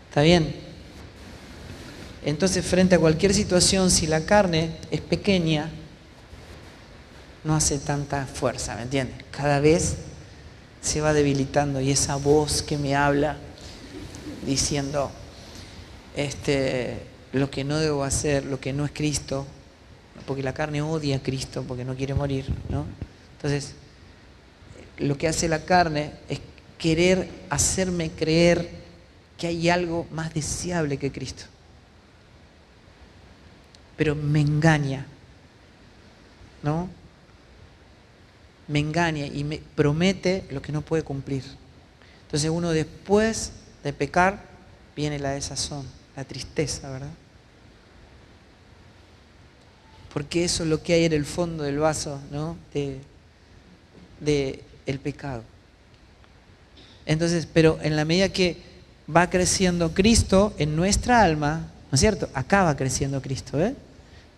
¿Está bien? Entonces, frente a cualquier situación, si la carne es pequeña, no hace tanta fuerza, ¿me entiendes? Cada vez se va debilitando y esa voz que me habla diciendo lo que no debo hacer, lo que no es Cristo, porque la carne odia a Cristo porque no quiere morir, ¿no? Entonces, lo que hace la carne es querer hacerme creer que hay algo más deseable que Cristo. Pero me engaña, ¿no? Me engaña y me promete lo que no puede cumplir. Entonces uno después de pecar viene la desazón, la tristeza, ¿verdad? Porque eso es lo que hay en el fondo del vaso, ¿no? de el pecado. Entonces, pero en la medida que va creciendo Cristo en nuestra alma, ¿no es cierto? Acá va creciendo Cristo, ¿eh?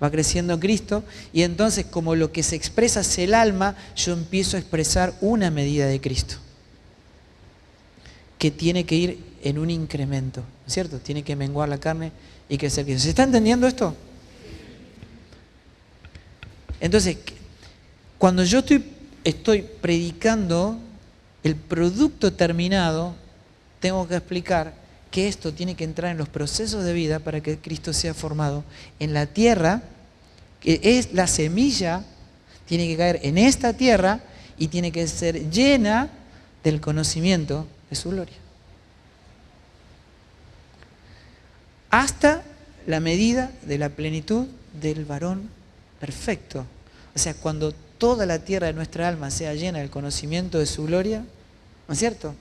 Va creciendo Cristo y entonces como lo que se expresa es el alma, yo empiezo a expresar una medida de Cristo que tiene que ir en un incremento, ¿no es cierto? Tiene que menguar la carne y crecer Cristo. ¿Se está entendiendo esto? Entonces, cuando yo estoy predicando el producto terminado, tengo que explicar que esto tiene que entrar en los procesos de vida para que Cristo sea formado en la tierra, que es la semilla, tiene que caer en esta tierra y tiene que ser llena del conocimiento de su gloria. Hasta la medida de la plenitud del varón perfecto. O sea, cuando toda la tierra de nuestra alma sea llena del conocimiento de su gloria, ¿no es cierto?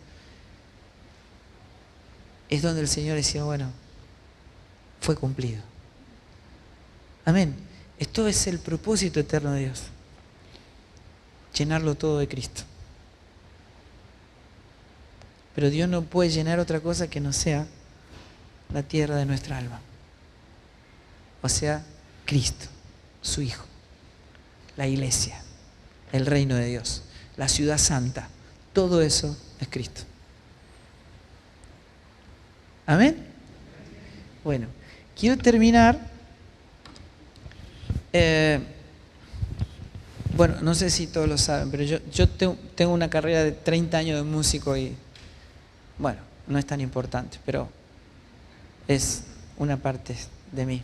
Es donde el Señor decía, bueno, fue cumplido. Amén. Esto es el propósito eterno de Dios. Llenarlo todo de Cristo. Pero Dios no puede llenar otra cosa que no sea la tierra de nuestra alma. O sea, Cristo, su Hijo, la iglesia, el reino de Dios, la ciudad santa. Todo eso es Cristo. ¿Amén? Bueno, quiero terminar. Bueno, no sé si todos lo saben, pero yo tengo una carrera de 30 años de músico y, bueno, no es tan importante, pero es una parte de mí.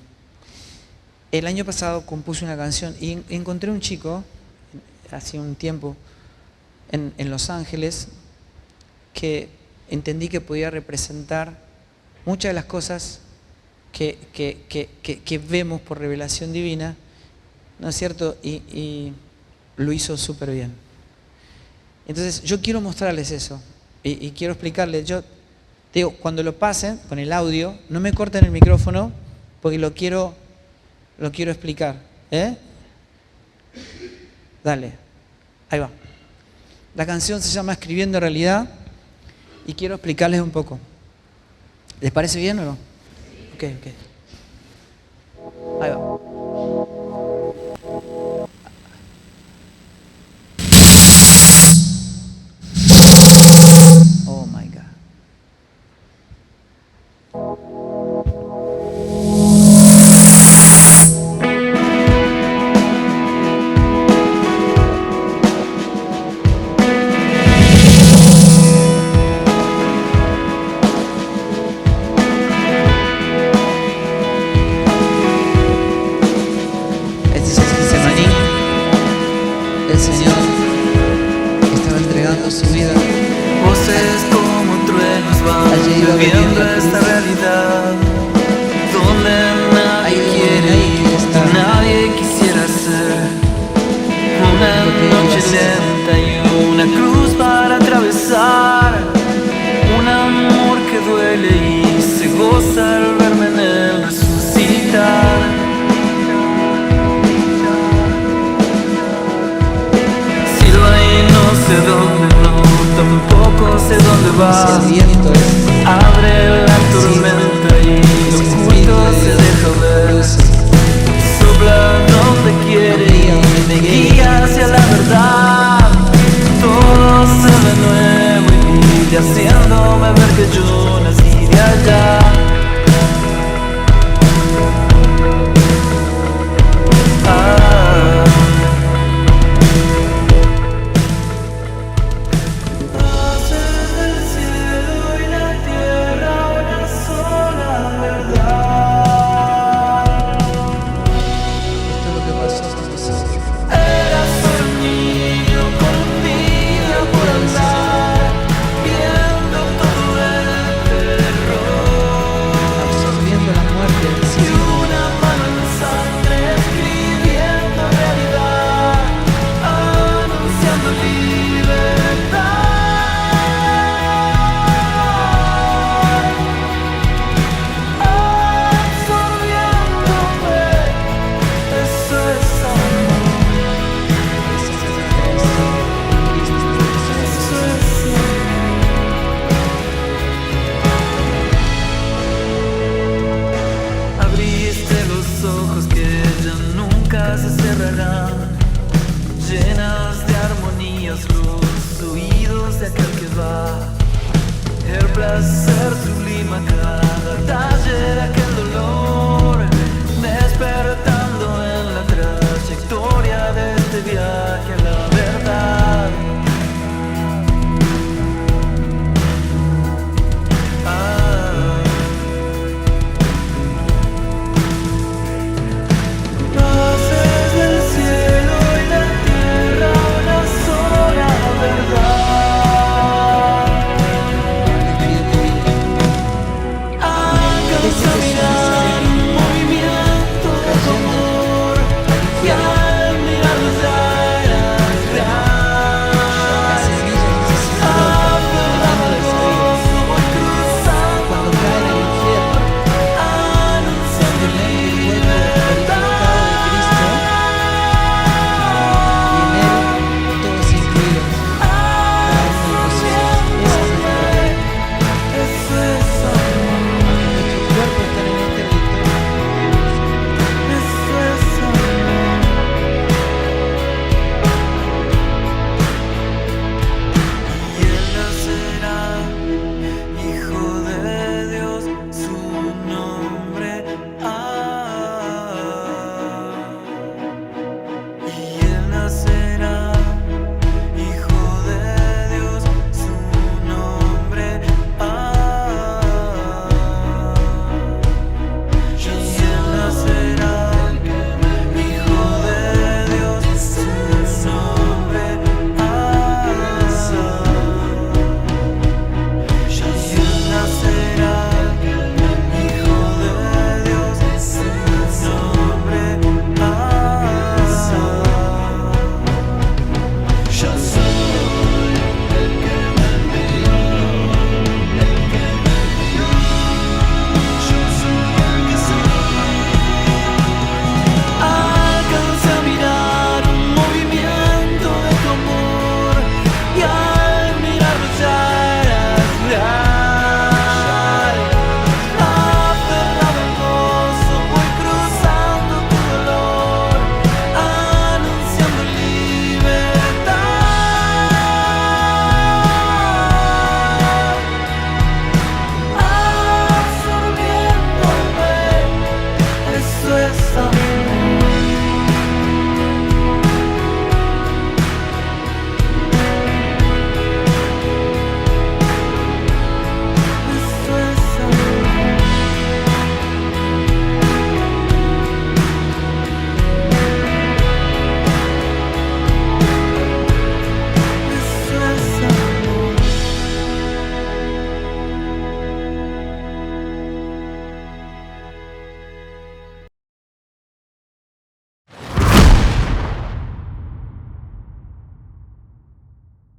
El año pasado compuse una canción y encontré un chico, hace un tiempo, en Los Ángeles, que entendí que podía representar muchas de las cosas que vemos por revelación divina, ¿no es cierto? Y lo hizo súper bien. Entonces yo quiero mostrarles eso y quiero explicarles. Yo digo, cuando lo pasen con el audio, no me corten el micrófono porque lo quiero explicar. Dale, ahí va. La canción se llama Escribiendo Realidad y quiero explicarles un poco. ¿Les parece bien o no? Ok. Ahí va. Oh my God. Este es el Getsemaní. El Señor estaba entregando su vida. Voces como truenos van viviendo esta realidad donde nadie quiere ir, nadie quisiera ser. Una noche lenta y una cruz para atravesar, un amor que duele y se goza al verme en él resucitar. Silba y no sé dónde, no, tampoco sé dónde va. Abre la tormenta y lo oculto se deja ver. Sopla donde quiere y me guía hacia la verdad. Todo se ve nuevo y vive haciéndome ver que yo nací de allá. Llenas de armonías los oídos de aquel que va. El placer sublima cada taller, aquel dolor, despertando en la trayectoria de este viaje a la verdad. Ah. Ya